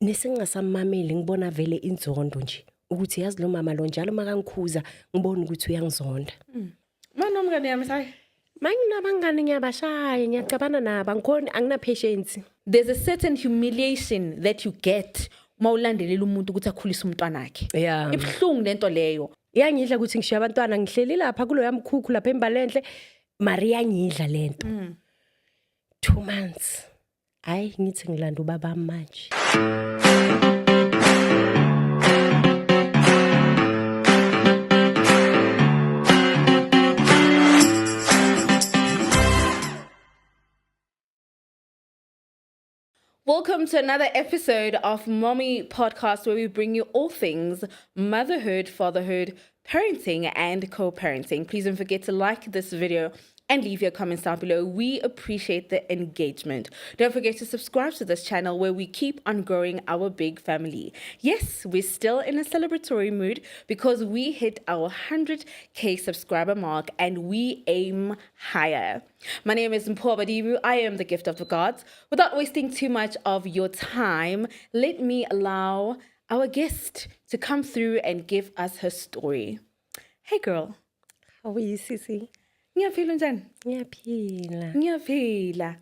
Nesengasamameli ngibona vele inzondo nje ukuthi yazi lo mama lo njalo makangikhuza ngibona ukuthi uyangizonda. Manje umngane yami sayi. Manginabangani ngiyabashaya ngiyacabana nabo angikhoni angina patience. There's a certain humiliation that you get mawulandelela umuntu ukuthi akhulise umntwana wakhe. Yeah. Ibhlungu lento leyo. Iyangidla ukuthi ngishiya abantwana ngihleli lapha kulo yamkhukhu lapha embalenhle Maria ngidla lento. 2 months. Hayi ngithi ngilanda ubaba manje. Welcome to another episode of Mommy Podcast, where we bring you all things motherhood, fatherhood, parenting, and co-parenting. Please don't forget to like this video and leave your comments down below. We appreciate the engagement. Don't forget to subscribe to this channel where we keep on growing our big family. Yes, we're still in a celebratory mood because we hit our 100K subscriber mark and we aim higher. My name is Mpho Badibu. I am the gift of the gods. Without wasting too much of your time, let me allow our guest to come through and give us her story. Hey girl. How are you, Sisi? Ngiyaphila njani? Ngiyaphila.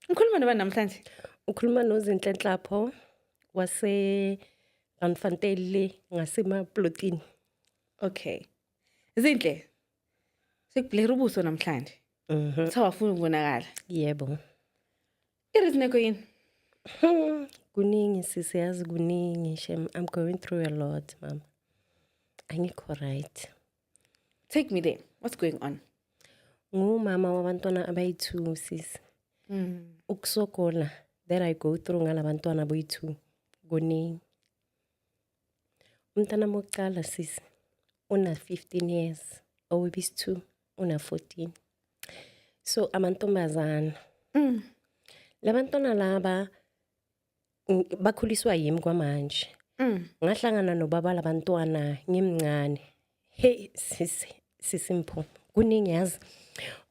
Ngikhuluma nobani namhlanje? Ukhuluma noZinhle Nhlapho wase Randfontein ngasema plotini. Okay. Zinhle. Sikubhlera ubuso namhlanje. Uthawa ufuna ukubonakala. Yebo. Irezineko yini? Kuningi sisi yazi kuningi shem. I'm going through a lot, mama. Angikho right. Take me there. What's going on? Ngumama wabantwana abayi2 sis. Ukusokola that I go through ngalabantwana boyi2 kuningi. Umntana mokuqala sis una 15 years, owebisi2 una 14. So amantombazana. Labantwana laba bakhuliswa yimi kwamanje. Ngahlangana nobaba labantwana ngimncane. Hey sisi Mpho kuningi yazi.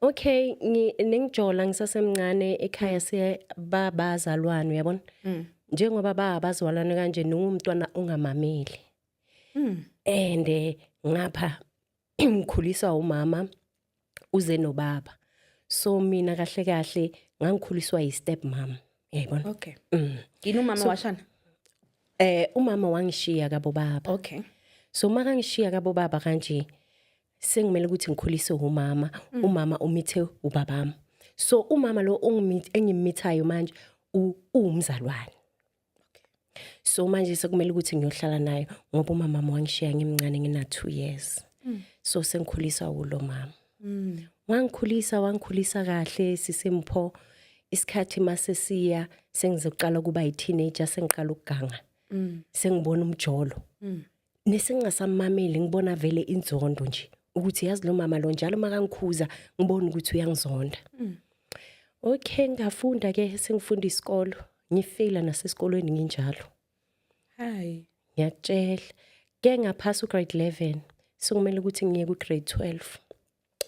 Okay, nengijola ngisasemncane ekhaya babazalwane uyabona? Njengoba babazalwane kanje ningumntwana ungamameli. And ngapha ngikhuliswa umama uze nobaba. So mina kahle kahle ngangikhuliswa yi-step mom. Uyayibona? Okay. Yini umama washana? Umama wangishiya kabo baba. Okay. So makangishiya kabo baba kanje sengimele ukuthi ngikhulise umama, umama umithe ubabami. So umama lo engimithayo manje umzalwane. Okay. So manje sekumele ukuthi ngiyohlala naye ngoba umama wangishiya ngimncane ngina 2 years. So sengikhulisa ulo mama. Wangikhulisa kahle sisimpho isikhathi masesiya sengizoqala kuba yi-teenager sengiqala ukuganga. Sengibona umjolo. Nesengasamameli ngibona vele inzondo nje ukuthi yazi lo mama lo njalo makangikhuza ngibona ukuthi uyangizonda. Okay ngafunda ke sengifunda isikolo ngifela nasesikolweni nginjalo. Hi. Ngiyakutshela ke ngaphasa ugrade 11 sokumele ukuthi ngiye ku grade 12.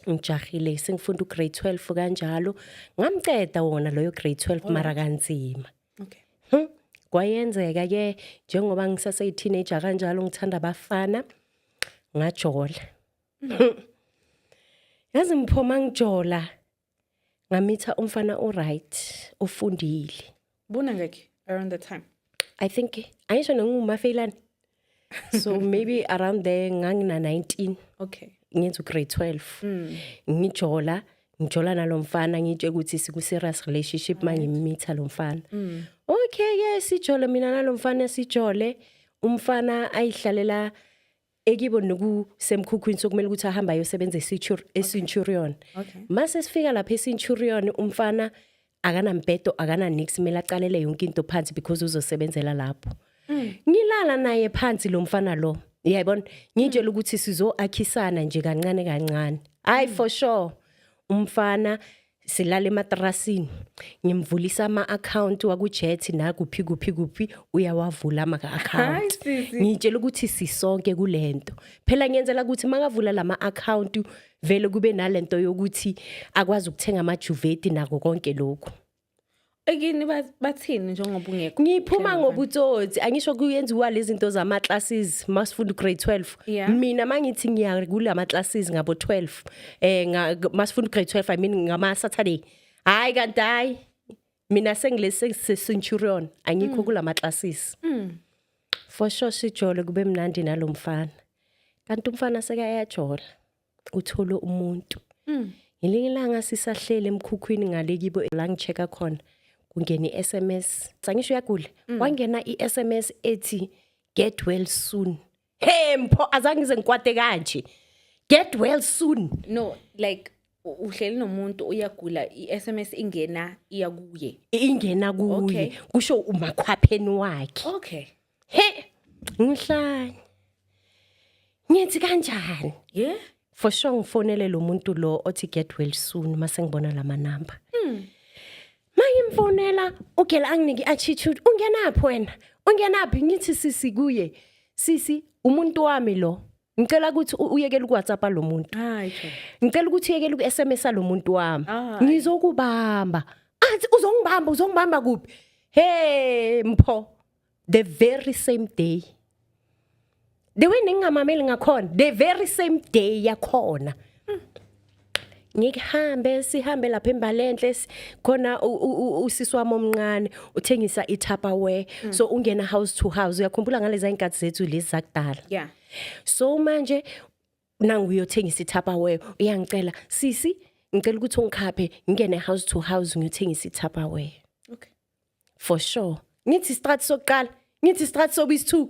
Ngijahile sengifunda ugrade 12 kanjalo ngamceda wona loyo grade 12 mara kanzima. Okay. Kwayenzeka ke njengoba ngisase teenager kanjalo ngithanda abafana ngajola. Yazi Mpho mangijola ngamitha umfana oright ufundile. Buna ngeke around the time. I think ayisho nongumafeilani. So maybe around there ngangina 19. Okay. Ngenza grade 12. Ngijola nalomfana ngitshe ukuthi siku serious relationship mangimitha lomfana. Okay yes sijole mina nalomfana sijole umfana ayihlalela ekibo noku semkhukhwini sokumele ukuthi ahamba ayosebenza eCenturion. Okay. Mase sifika lapha eCenturion umfana akana mbedo akana nix mela aqalele yonke into phansi because uzosebenzela lapho. Ngilala naye phansi lo mfana lo. Uyayibona ngitshela ukuthi sizoakhisana nje kancane. Hayi for sure. Umfana silala ematrasini ngimvulisa ama-account wakujet nakuphi uyawavula ama-account. Ngitshela ukuthi sisonke kulento. Phela ngiyenzela ukuthi makavula lama-account vele kube nalento yokuthi akwazi ukuthenga amajuveti nako konke lokho. Again bathini njengoba ungekho? Ngiphuma ngobutsotsi angisho kuyenziwa lezi zinto zama classes masifunda grade 12 Yeah. mina mangithi ngiya kulama classes ngabo 12 masifunda grade 12 I mean ngama Saturday hayi kanti hayi mina sengilese Centurion angikho kulama classes for sure sijole kube mnandi nalomfana kanti umfana sekayajola uthole umuntu ngelinye ilanga sisahlele emkhukhwini ngale kibo la ngichecka khona kungena iSMS sangisho yagula wangena iSMS ethi get well soon mpho azange ngize ngikwate kanje get well soon No, like uhleli nomuntu uyagula iSMS ingena iyakuye. ingena Okay. kuye kusho umakhwapheni wakhe Okay. ngihlanya ngithi kanjani Yeah. for sure ngifonele lo muntu lo othi get well soon mase ngibona lama number mangimfonela ugela anginiki attitude ungenaphi wena ungenaphi ngithi sisi kuye sisi umuntu wami lo ngicela ukuthi uyekele kuWhatsApp lo muntu Hayi cho. ngicela ukuthi uyekele kuSMS lo muntu wami Ah. ngizokubamba athi uzongibamba kuphi mpho the very same day the way ningamameli ngakhona the very same day yakhona sihambe lapha eMbalenhle khona usisi wami omncane uthengisa iTupperware so ungena house to house uyakhumbula ngalezi inkathi zethu lezi zakudala Yeah. so manje nangu uyothengisa iTupperware uyangicela sisi ngicela ukuthi ungikhaphe ngene house to house ngiyothengisa iTupperware Okay. for sure ngithi strat sokuqala ngithi strat sobisi 2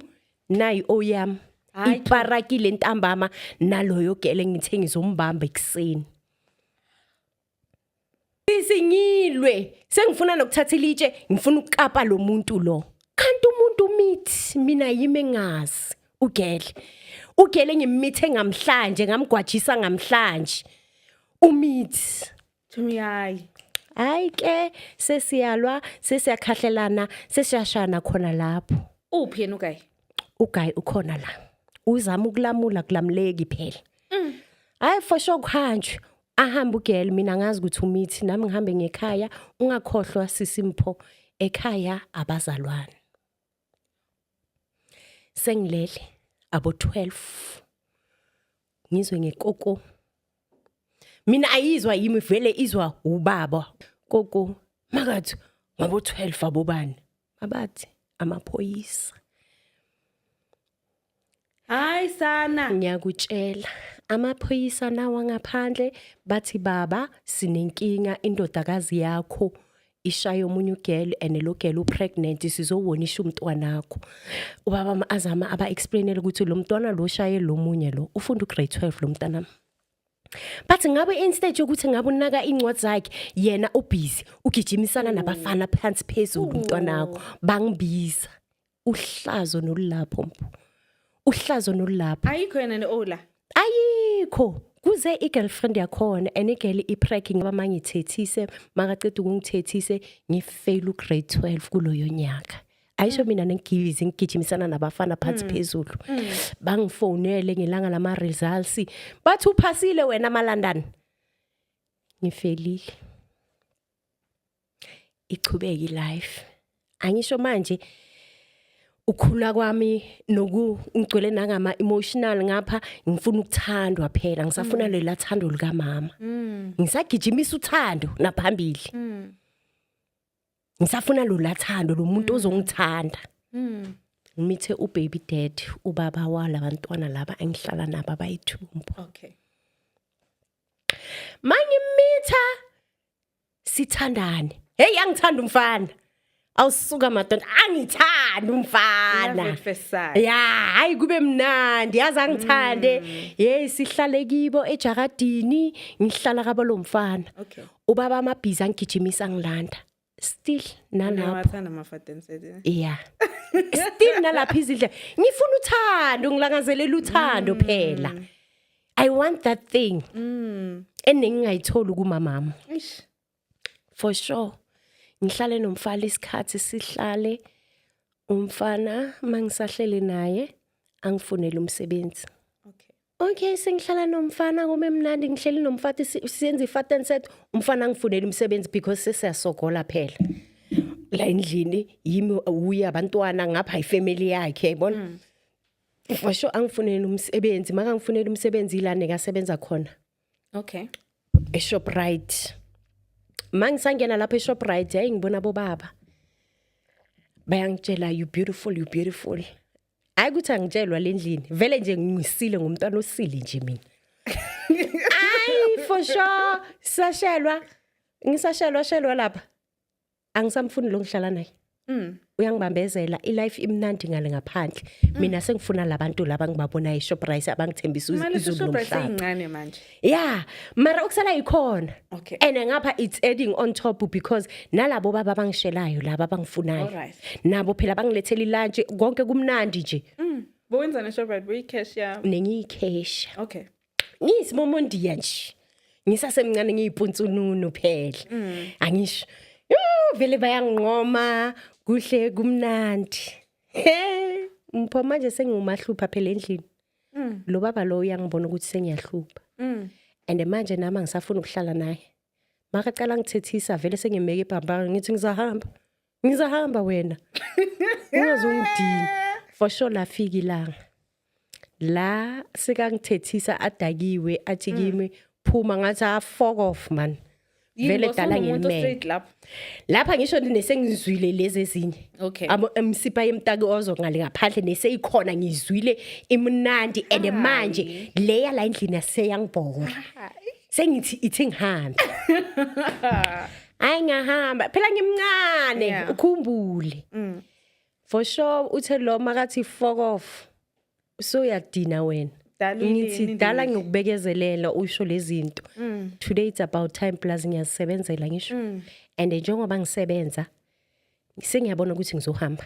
nayi oyam Hayi, iparakile ntambama naloyo gele ngithengisa umbamba ekseni Singilwe sengifuna nokuthatha ilitshe ngifuna ukukapa lo muntu lo kanti umuntu mithi mina yime ngazi ugele ngimmithe ngamhlanje ngamgwajisa ngamhlanje umithi Thumi hayi. hayi ke sesiyalwa sesiyakhahlelana sesiyashana khona lapho Uphi yena uGuy? uGuy ukhona la uzama ukulamula kulamleki phela hayi for sure kuhanjwe ahamba ugel mina ngazi ukuthi umithi nami ngihambe ngekhaya ungakhohlwa sisimpho ekhaya abazalwane sengilele abo 12 ngizwe ngekoko mina ayizwa yimi vele izwa ubaba koko makathi ngabo 12 abobani abathi amaphoyisa Hayi sana. ngiyakutshela amaphoyisa nawa ngaphandle bathi baba sinenkinga indodakazi yakho ishaya omunye ugel and lo gel upregnant sizowonisha umntwanakho ubaba azama aba explainele ukuthi lo mntwana lo shaye lo munye lo ufunda ugrade 12 lo mntana bathi ngabe instead yokuthi ngabe unaka incwadi zakhe yena ubusy ugijimisana nabafana phansi phezulu umntwanakho bangibiza uhlazo nolapho uhlazo nolapho Ayikho yena neOla. ayikho kuze igirlfriend yakhona enigeli ipreking abamangithethise makaceda ukungithethise ngifail ugrade 12 kuloyo nyaka ayisho mina nengigivizi ngigijimisana nabafana phansi phezulu bangifonele ngelanga lama results bathi uphasile wena malandani ngifelile ichubeki life angisho manje ukhula kwami ngigcwele nangama emotional ngapha ngifuna ukuthandwa phela ngisafuna lela thando lika mama ngisagijimisa uthando naphambili ngisafuna lo lathando lo muntu ozongithanda ngimithe ubaby dad ubaba walabantwana laba engihlala nabo abayithumbo Okay. mangimitha sithandane hey angithanda umfana awusuka madodana angithanda umfana Love at first sight. ya hayi kube mnandi yazi angithande hey sihlale kibo ejaradini ngihlala kabo lo mfana Okay. ubaba amabhizi angigijimisa ngilanda still nalapho Nawathanda amafaden said. yeah still nalapha izidle ngifuna uthando ngilangazelela uthando phela I want that thing enengingayithola kumamama Eish. for sure ngihlale nomfana isikhathi sihlale umfana mangisahlele naye angifunele umsebenzi okay sengihlala nomfana kome mnandi ngihleli nomfati siyenza ifaten set umfana angifunele umsebenzi because sesiyasogola phela la endlini yimi uya abantwana ngapha ifamily yakhe yabona for sure angifunele umsebenzi makangifunele umsebenzi la nekasebenza khona Okay. eShoprite mangisangena lapha eShoprite hayi ngibona bobaba bayangitshela you beautiful hayi kuthi angitshelwa lendlini vele nje ngisile ngumntwana osile nje mina ay for sure ngisashelwa lapha angisamfuni lo ngihlala naye uyangibambezela ilife imnandi ngale ngaphandle mina sengifuna labantu laba ngibabona eShoprite abangithembisa izulu nomhlaba incane manje. yeah mara ukusala ikhona Okay. and ngapha it's adding on top because nalabo baba bangishelayo laba abangifunayo Alright. nabo phela bangilethela ilunch konke kumnandi nje Bowenza neShoprite, boyicashia. nengiyikhesha Okay. ngiyisimomondiya nje ngisasemncane ngiyipuntsunu phela angisho vele bayangiqoma kuhle kumnandi mpho manje sengimahlupha phela endlini lo baba lo uyangibona ukuthi sengiyahlupha and manje nami ngisafuna ukuhlala naye makaqala ngithethisa vele sengimeke ibhamba ngithi ngizahamba wena ungazongidini for sure lafika ilanga la sekangithethisa adakiwe athi kimi phuma ngathi fuck off man vele dala ngimeme lapha ngisho nesengizwile lezi ezinye Okay. emsipa yemtaki ozo ngale ngaphandle neseyikhona ngizwile imnandi and manje leya la endlini aseyangibhora sengithi ithi ngihambe hayi ngahamba phela ngimncane Yeah. ukhumbule for sure uthe lo makathi fuck off so uyadina wena ngithi dala ngikubekezelela usho lezinto today it's about time plus ngiyasebenzela ngisho and njengoba ngisebenza sengiyabona ukuthi ngizohamba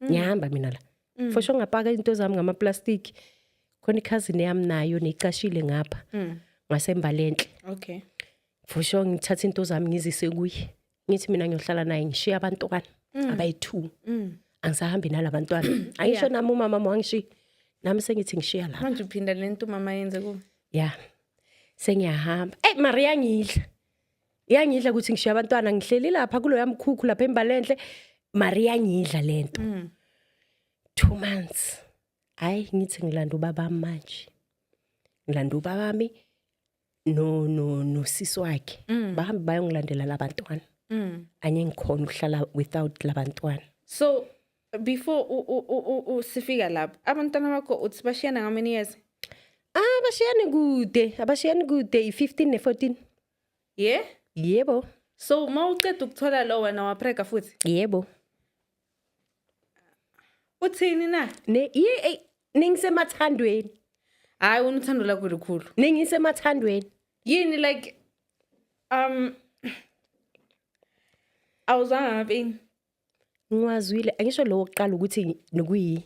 ngiyahamba mina la for sure ngapaka into zami ngama plastic khona ikhazini yami nayo necashile ngapha ngasembalenhle Okay. for sure ngithatha into zami ngizise kuye ngithi mina ngiyohlala naye ngishiya abantwana abayi2 angisahambi nalabantwana ayisho nami umama wangishiya nami sengithi ngishiya la Manje uphinda lento mama yenze ku. yeah sengiyahamba Maria iyangidla ukuthi ngishiya abantwana ngihleli lapha kulo yamkhukhu lapha embalenhle Maria ngidla lento 2 months hayi ngithi ngilanda ubaba manje ngilanda ubaba bami no sisi wakhe bahamba bayongilandela labantwana anye ngikhona ukuhlala without labantwana So before sifika lapha abantwana bakho uthi bashiyana how many years? abashiyani kude i15 ne14 Yeah. yebo So mawuceda ukuthola lo wena waprega futhi. yebo Uthini na? ningisemathandweni Hayi unothando lakho likhulu. ningisemathandweni Yini like awuzanga ngapini? ngiwazwile angisho lo wokuqala ukuthi nokuyi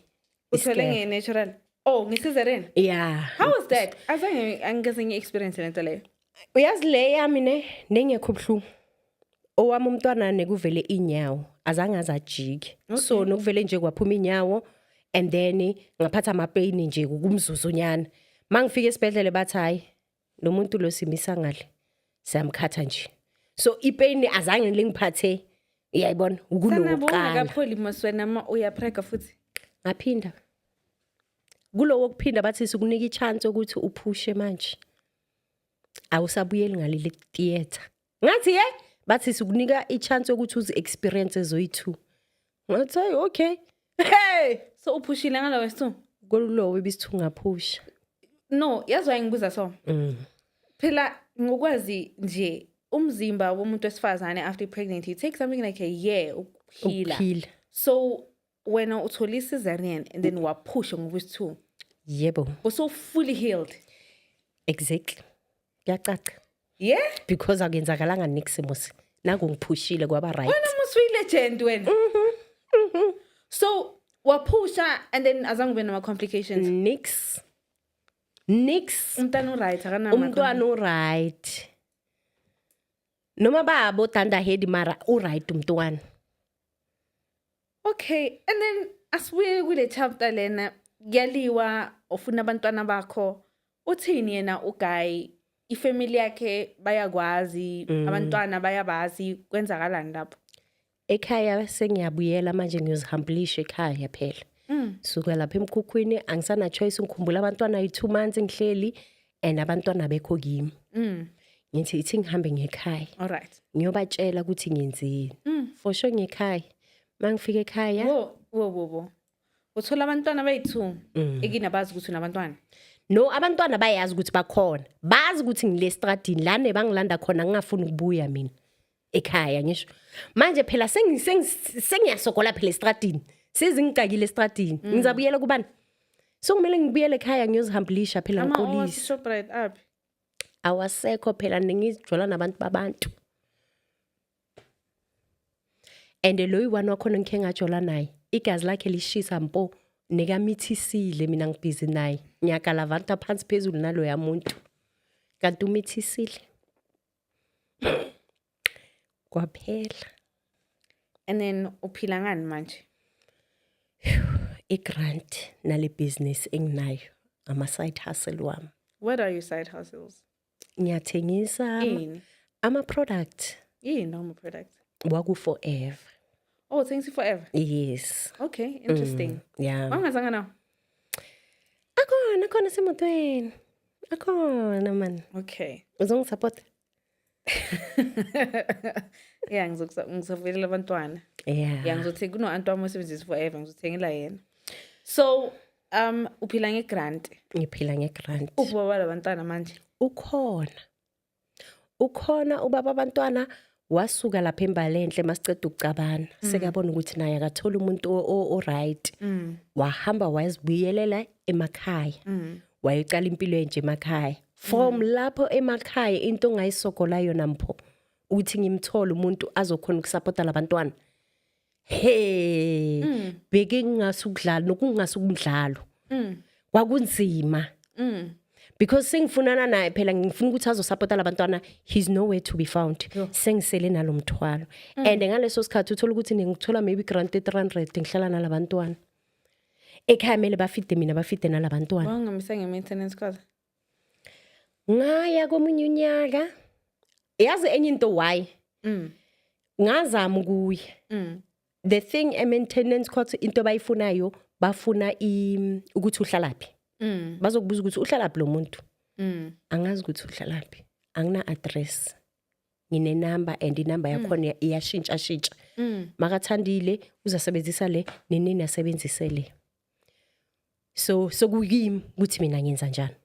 Uthole nge-natural. Oh, nge-cesarean? yeah How was that? Azange angeze ngi-experience lento leyo. uyazi le yami nengekho buhlungu owami umntwana nekuvele inyawo azange azajike so nokuvele nje kwaphuma inyawo and then ngaphatha ama pain nje kumzuzonyana mangifika esibhedlele bathi hayi lo muntu lo simisa ngale siyamkhatha nje so ipain azange lingiphathe uyayibona ukulo wokuqala Akapholi maswena ma uyaprega futhi. ngaphinda kulo wokuphinda bathi sikunika ichance ukuthi uphushe manje awusabuyeli ngaleli theater ngathi bathi sikunika ichance ukuthi uzi experience ezoyi2 ngathi okay hey So uphushile ngalo wesi2? kolulo webisithu ngaphusha No, yazwa ngibuza so. Phela ngokwazi nje umzimba womuntu wesifazane after pregnancy it takes something like a year ukuphila. So wena uthole cesarean and then waphusha ngokwesi2. yebo Was so fully healed. exactly yacaca Yeah? because akuyenzakalanga niximos nangu ngiphushile kwaba right Wena musuyi legend wena. So waphusha and then azange ube nama complications. nix Umntwana right akana umntwana right noma babo danda head mara right umntwana Okay, and then asibuye kule chapter lena yaliwa ofuna abantwana bakho uthini yena uGuy ifamily yakhe bayakwazi abantwana bayabazi kwenzakalani lapho ekhaya sengiyabuyela manje ngiyozihambulisha ekhaya phela suka lapha emkhukhwini angisana choice ngikhumbula abantwana ayi2 months ngihleli and abantwana bekho kimi ngithi ithi ngihambe ngekhaya All right. ngiyobatshela ukuthi ngenzeni for sure ngekhaya mangifika ekhaya Wo. Uthola abantwana abayi2 ekinabazi ukuthi unabantwana. no abantwana bayazi ukuthi bakhona bazi ukuthi ngile stradini la nebangilanda khona ngingafuni ukubuya mina ekhaya ngisho manje phela sengiyasokola phela estradini sizingicakile estradini ngizabuyela kubani so kumele ngibuyele ekhaya ngiyozihambulisha phela ngiqolisa Shoprite up. awasekho phela ningizijola nabantu babantu and lo yiwani wakhona ngikhe ngajola naye igazi lakhe lishisa mpo nekamithisile mina ngibhizi naye nyakala vanta phansi phezulu nalo yamuntu kanti umithisile kwaphela And then uphila ngani manje? igrant nale business enginayo ama side hustle wami What are your side hustles? ngiyathengisa ama product Normal product. waku forever Oh, thanks you forever. yes Okay, interesting. yeah Wangazanga now? akona semotweni akona man Okay. uzongisupport Yeah, ngizovulela abantwana. yeah Yeah, ngizothenga kuno antu wami osebenzisa forever, ngizothengela yena. So, uphila ngegrant. ngiphila ngegrant Ubaba labantwana manje. ukhona ubaba abantwana wasuka lapha embalenhle masiceda ukucabana sekabona ukuthi naye akathola umuntu o right wahamba wazibuyelela emakhaya wayecala impilo enje emakhaya from lapho emakhaya into ongayisokola yona mpho uthi ngimthola umuntu azokhona ukusupporta labantwana beke ngingasukudlala nokungasukudlalo kwakunzima because sengifunana naye phela ngifuna ukuthi azosupporta labantwana he's nowhere to be found sengisele nalomthwalo and ngaleso sikhathi uthola ukuthi ngithola maybe grant 300 ngihlala nalabantwana ekhaya mele bafide mina bafide nalabantwana Wangamisa nge-maintenance cost? ngaya komunye unyaka yazi enye into why ngazama ukuya the thing a maintenance cost into bayifunayo bafuna ukuthi uhlalaphi bazokubuza ukuthi uhlalaphi lo muntu angazi ukuthi uhlalaphi angina address ngine number and inumber yakhona iyashintsha makathandile uzasebenzisa le nenini asebenzise le so kuyimi ukuthi mina ngenza njani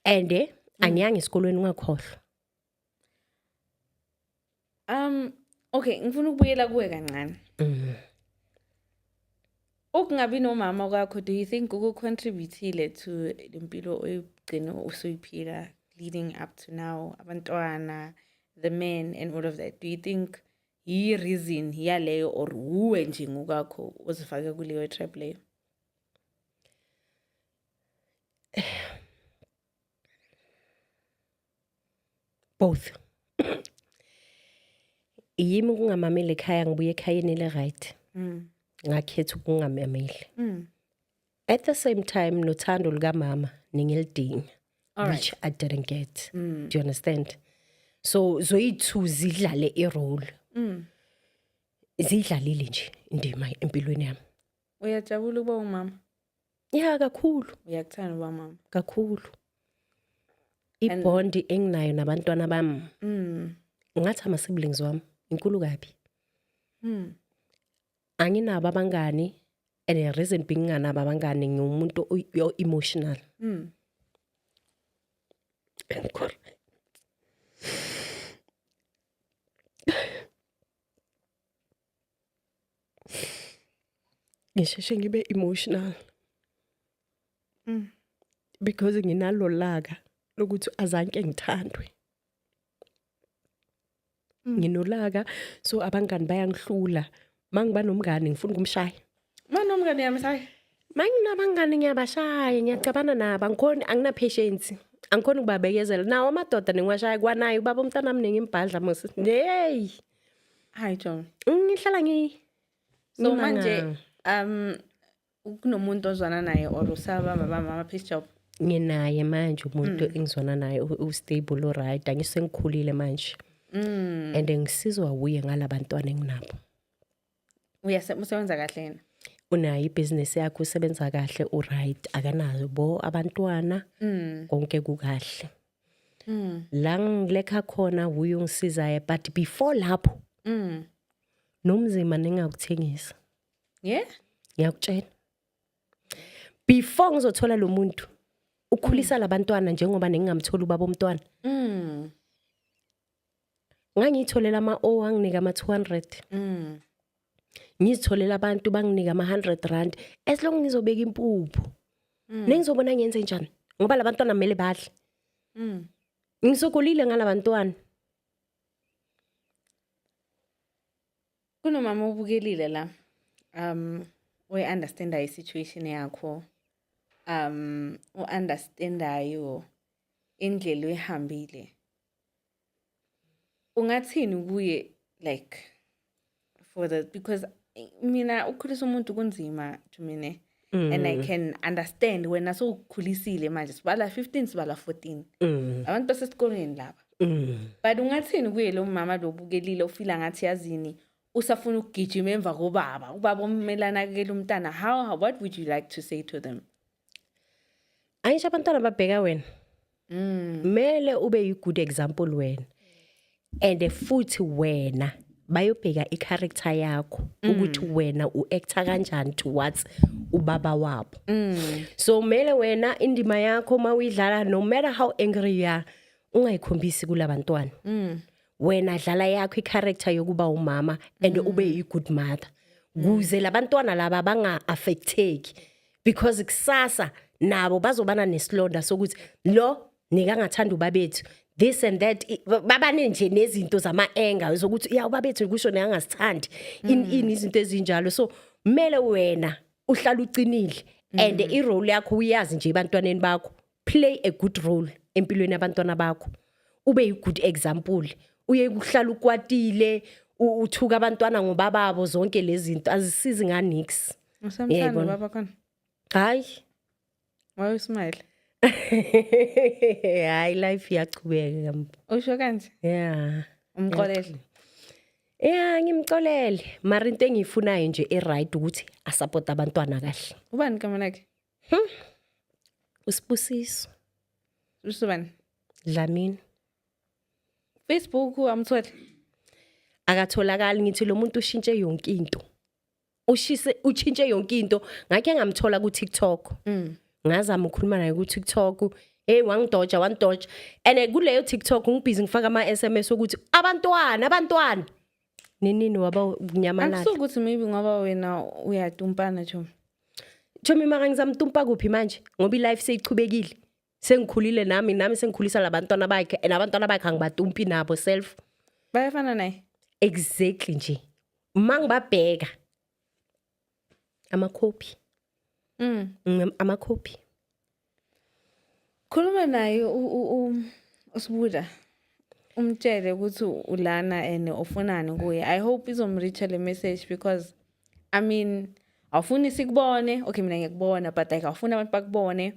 and angiyange esikolweni ngakhohlwa Okay, ngifuna ukubuyela kuwe kancane. Ukungabi nomama kwakho, do you think ukucontributile to impilo oyigcina usuyiphila leading up to now, abantwana, the men and all of that? Do you think yi reason yaleyo or uwe nje ngokakho uzifake kuleyo trap leyo? both yimi kungamameli ekhaya ngibuye ekhayeni le right ngakhetha ukungamameli at the same time nothando lukamama ningilidinga which I didn't get do you understand so zoyi2 zidlale irole zidlalile nje indima empilweni yami Uyajabula ukuba umama? yeah kakhulu Uyakuthanda ukuba mama? kakhulu ibond enginayo nabantwana bami ngathi ama siblings wami inkulu kabi anginabo abangani and the reason being nganabo abangani ngiumuntu emotional ngisheshe ngibe emotional because nginalo laka lokuthi azanke ngithandwe nginolaka so abangani bayangihlula mangiba nomngane ngifuna ukumshaya Manomngane yami sayi. manginabangani ngiyabashaya ngiyacabana nabo angikhoni angina patience angikhoni ukubabekezela nawo amadoda ngiwashaya kwanayo ubaba umntana mina ngimbhadla mos hey Hi John. ngihlala So manje kunomuntu ozwana naye or usaba mama piece job. nginaye manje umuntu engizwana naye u stable right angisengikhulile manje and ngisizwa uye ngalabantwana enginabo. Usebenza kahle yena. Unayo ibhizinisi yakho usebenza kahle uright akanazo bo abantwana konke kukahle. La ngilekha khona uye ungisizayo but before lapho nomzima ningakuthengisa. Yeah? Ngiyakutshela. Before ngizothola lo muntu ukhulisa labantwana njengoba ningamthola ubaba omntwana. Ngangitholela ama-O anginika ama-200. Ngizitholela abantu banginika ama-100 as long ngizobeka impupho. Nengizobona ngenze njani ngoba labantwana kumele badle. Ngisokolile ngalabantwana. Kunomama obukelile la. We-understanda i-situation yakho. U-understandayo indlela oyihambile. Ungathini kuye like for the because mina ukukhulisa umuntu kunzima Jumine and I can understand when sowukhulisile manje sibala 15 sibala 14 abantu basesikoleni laba but ungathini kuye lo mama lo bukelile ufila ngathi yazini usafuna ukugijima emva kobaba ubaba omelana akekela umntana what would you like to say to them? Ayisho abantwana babheka wena. Mele ube yi good example wena. And futhi wena bayobheka i-character yakho ukuthi wena u-acta kanjani towards ubaba wabo. So mele wena indima yakho mawuyidlala no matter how angry you are ungayikhombisi kulabantwana. Wena dlala yakho i-character yokuba umama and ube yi-good mother. Kuze labantwana laba banga affecteki because kusasa nabo bazobana nesilonda sokuthi lo nika ngathanda ubabethu this and that babane nje nezinto zama-anger zokuthi ya ubabethu kusho neyangasithandi ini izinto ezinjalo. So mele wena uhlala ucinile and i-role yakho uyazi nje ebantwaneni bakho. Play a good role empilweni yabantwana bakho. Ube yi-good example. Uye kuhlala ukwatile uthuka abantwana ngobababo zonke lezi zinto azisizi nganix. Usamthanda baba khona? Hayi. Why you smile? Hayi life iyachubeka. Usho kanje? Yeah. Umxolele. Yeah, ngimxolele. Mara into engiyifunayo nje right ukuthi asupport abantwana kahle. Ubani kama nakhe? Usibusiso. Usubani? Dlamini. Facebook amthole. Akatholakali ngithi lo muntu ushintshe yonke into. Uchintshe yonke into ngakhe ngamthola ku TikTok. Ngazama ukukhuluma naye ku TikTok. Hey wangidoja and kuleyo TikTok ngibhizi ngifaka ama SMS ukuthi abantwana nini waba unyamalala. Akusukuthi maybe ngoba wena uyatumpana Chomi mara ngizamtumpa kuphi manje ngoba ilife seyichubekile. Sengikhulile nami sengikhulisa labantwana bakhe and abantwana bakhe angibatumpi nabo self. Bayafana naye. Exactly nje. Mangibabheka ama-copy. Ama-copy. Khuluma naye usibuda. Umtshele ukuthi ulana and ufunani kuye. I hope izomreach le message because I mean awufuni sikubone. Okay mina ngiyakubona but like awufuna abantu bakubone.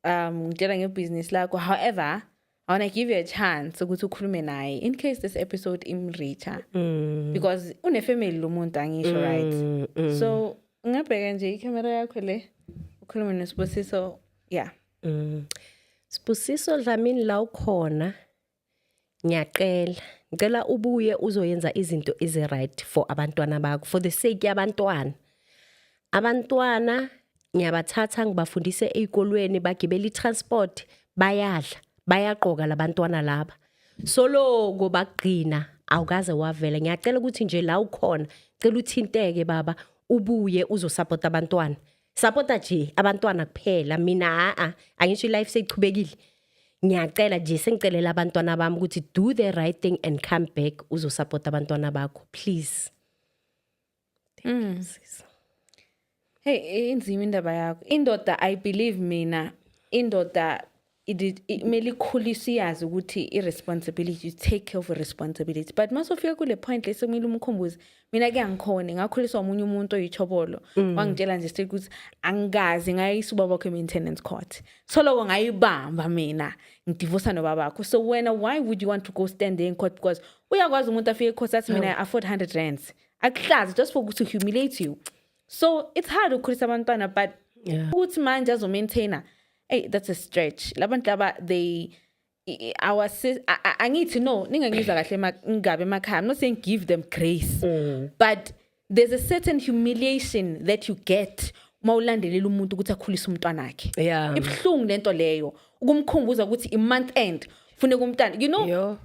Ngitshela ngebusiness lakho. However, I want to give you a chance ukuthi ukhulume naye in case this episode imreacha because une family lo muntu angisho right. So ngabheka nje i-camera yakho le ukhuluma noSibusiso. Yeah. Sibusiso Dlamini la ukhona. Ngicela ubuye uzoyenza izinto ezi right for abantwana bakho for the sake yabantwana. Abantwana ngiyabathatha ngibafundise ezikolweni bagibela i-transport bayadla bayaqoka labantwana laba. Solo ngobaqina awukaze wavela. Ngiyacela ukuthi nje la ukhona cela uthinteke baba ubuye uzosupport abantwana. Supporta nje abantwana kuphela mina angisho life seyichubekile. Ngiyacela nje sengicelela abantwana bami ukuthi do the right thing and come back uzosupport abantwana bakho please. Hey inzima indaba yakho. Indoda I believe mina indoda kumele ikhuliswe iyazi ukuthi i-responsibility, you take care of a responsibility. But masofika kule point lesi kumele umkhumbuze mina ke angikhona ngakhuliswa umunye umuntu oyichobolo wangitshela nje straight ukuthi angazi ngayisa ubaba wakhe maintenance court so lokho ngayibamba mina ngidivorce nobabakho. So why would you want to go stand there in court? Because uyakwazi umuntu afike e-court athi mina I afford 100 rands akuhlazi just for to humiliate you. So it's hard ukukhulisa abantwana, but ukuthi manje azo-maintainer, hey, that's a stretch. Labantu laba angithi no ningangizwa kahle ngabe emakhaya. I'm not saying give them grace, but there's a certain humiliation that you get uma ulandelela umuntu ukuthi akhulise umntwana wakhe. Ibhlungu lento leyo ukumkhumbuza ukuthi i-month end funeka umntwana, you know.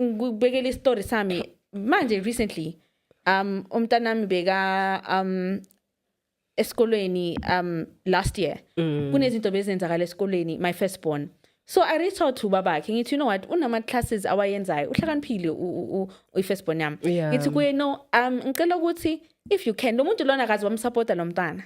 Ngibekele istory sami manje recently umntanami beka esikolweni last year kunezinto bezenzakala esikolweni, my firstborn. So I reached out to babakhe ngithi, you know what, unama classes awayenzayo uhlakaniphile u-firstborn yami. Ngithi kuye, no, ngicela ukuthi if you can lo muntu lona akazi bamsupporta lo mntana,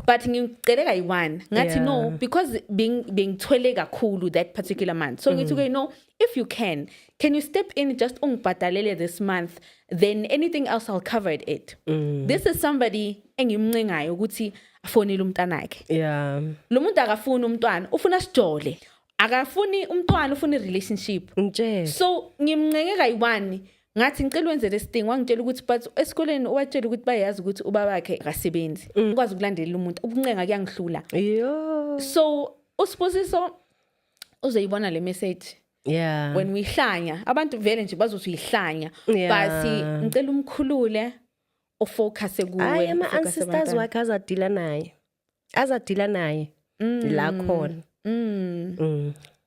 but ngicela kayi-1 ngathi no, because being thwele kakhulu that particular month. So ngithi kuye, no, if you can you step in just ungibhadalele this month, then anything else I'll cover it. This is somebody engimncengayo ukuthi afonele umntana wakhe. Lo muntu akafuni umntwana, ufuna sijole. Akafuni umntwana, ufuna relationship. So ngimncenge kayi-1 ngathi ngicela wenze lesithing, wangitshela ukuthi but esikoleni watshela ukuthi bayazi ukuthi ubaba wakhe akasebenzi. Ngikwazi ukulandelela umuntu, ukuncenga kuyangihlula. So uSibusiso uzoyibona le message. When we hlanya abantu vele nje bazothi uyihlanya, basi ngicela umkhulule ofocus kuwe. Ama ancestors wakhe azadila naye la khona.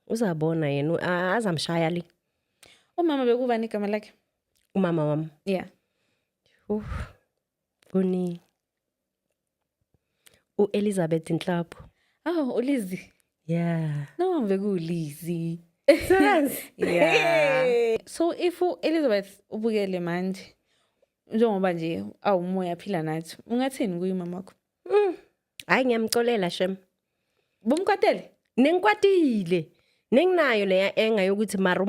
Uzabona yena azamshaya li. Umama bekubani igama lakhe? Umama wami. Kuni Elizabeth Nhlapho. Oh, uLizzy. No, bekuLizzy. So if Elizabeth ubukele manje njengoba nje awumoya phila nathi, ungathini kuyi mama wakho? Hayi ngiyamcolela shem. Bumkwatele? Nengikwatile. Nenginayo leya engayokuthi mara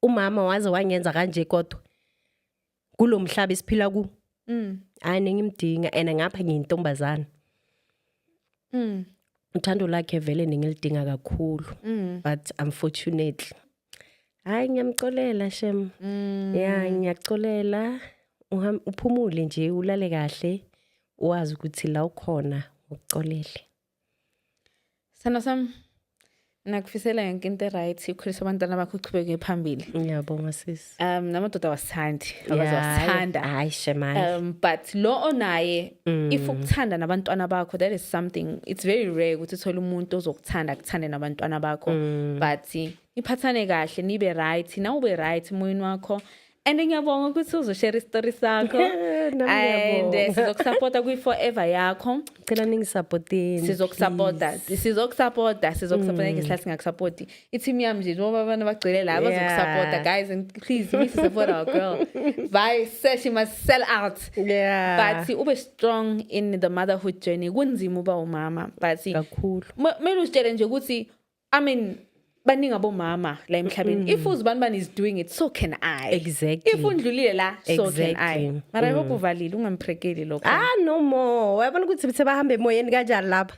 umama waze wangenza kanje kodwa kulomhlaba esiphila ku. Hayi nengimdinga and ngapha ngiyintombazana. Uthando lakhe vele ningilidinga kakhulu, but unfortunately hayi ngiyamcolela shem. Ngiyacolela uphumule nje ulale kahle uwazi ukuthi la ukhona ucolele. Sana sam nakufisela yonke into right ukhulisa abantwana bakho uchubeke phambili. Ngiyabonga sis. Namadoda wasithandi, abazawasithanda. Hayi shemani. But lo onaye if ukuthanda nabantwana bakho, that is something, it's very rare ukuthi uthole umuntu ozokuthanda akuthande nabantwana bakho. But iphathane kahle, nibe right, na ube right moyeni wakho. And ngiyabonga ukuthi uzoshare istory sakho. And sizokusupporta kwi forever yakho. Cela ningisupporteni. Sizokusupporta ngesikhathi singakusupporti. I-team yami nje noma abantu bagcwele la bazokusupporta guys, and please we support our girl. Bye, she must sell out. But ube strong in the motherhood journey. Kunzima uba umama, but kakhulu. Mele usitshele nje ukuthi baningi abomama la emhlabeni. If uzibani is doing it, so can I. Exactly. If undlulile la, so can I. Mara I hope uvalile ungamphrekeli lokho. No more. Uyabona ukuthi sebahambe emoyeni kanjani lapha.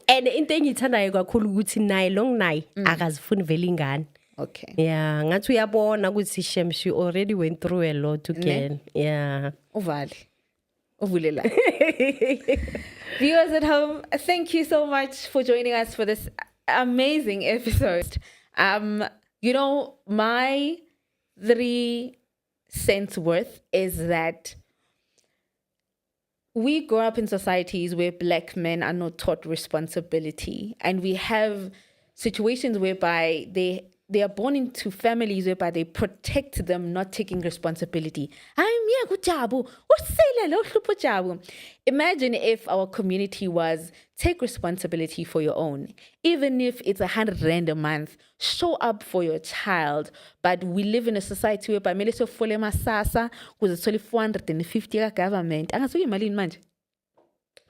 And into engiyithandayo kakhulu ukuthi naye long naye akazifuni vele ingane. Okay. Ngathi uyabona ukuthi Shem, she already went through a lot again. Uvale. Uvulela. Viewers at home, thank you so much for joining us for this amazing episode. You know, my 3 cents worth is that we grow up in societies where Black men are not taught responsibility, and we have situations whereby they are born into families whereby they protect them not taking responsibility. Imagine if our community was take responsibility for your own. Even if it's 100 rand a month, show up for your child. But we live in a society whereby Melissa Folema Sasa was a 450 government. Angasuki malini manje.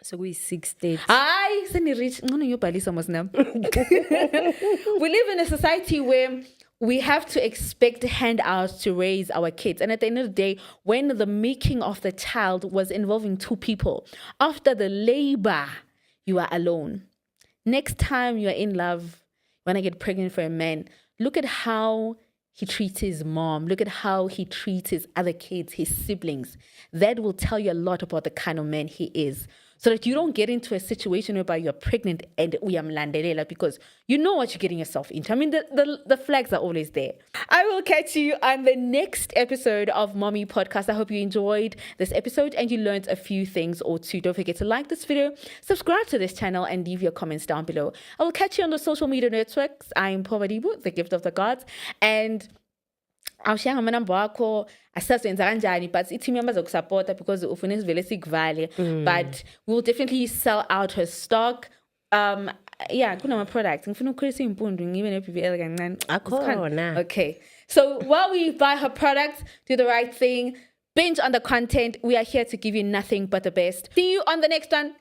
So we 6:30. Hayi seni-reach ngcono ngiyobhalisa mos nam. We live in a society where we have to expect handouts to raise our kids. And at the end of the day, when the making of the child was involving two people, after the labor, you are alone. Next time you are in love, when I get pregnant for a man, look at how he treats his mom. Look at how he treats his other kids, his siblings. That will tell you a lot about the kind of man he is. So that you don't get into a situation whereby you're pregnant and uyamlandelela, because you know what you're getting yourself into. I mean, the flags are always there. I will catch you on the next episode of Mommy Podcast. I hope you enjoyed this episode and you learned a few things or two. Don't forget to like this video, subscribe to this channel, and leave your comments down below. I will catch you on the social media networks. I'm Povadibu, the gift of the gods. And awushiyanga amanamba wakho asazenza kanjani, but i-team members zokusupporta because ufuna sivele sikuvale. But we'll definitely sell out her stock. Yeah, kunama-products ngifuna ukukhulisa impundu ngibe ne-BBL kancane. Akhona. Okay, so while we buy her products, do the right thing, binge on the content. We are here to give you nothing but the best. See you on the next one.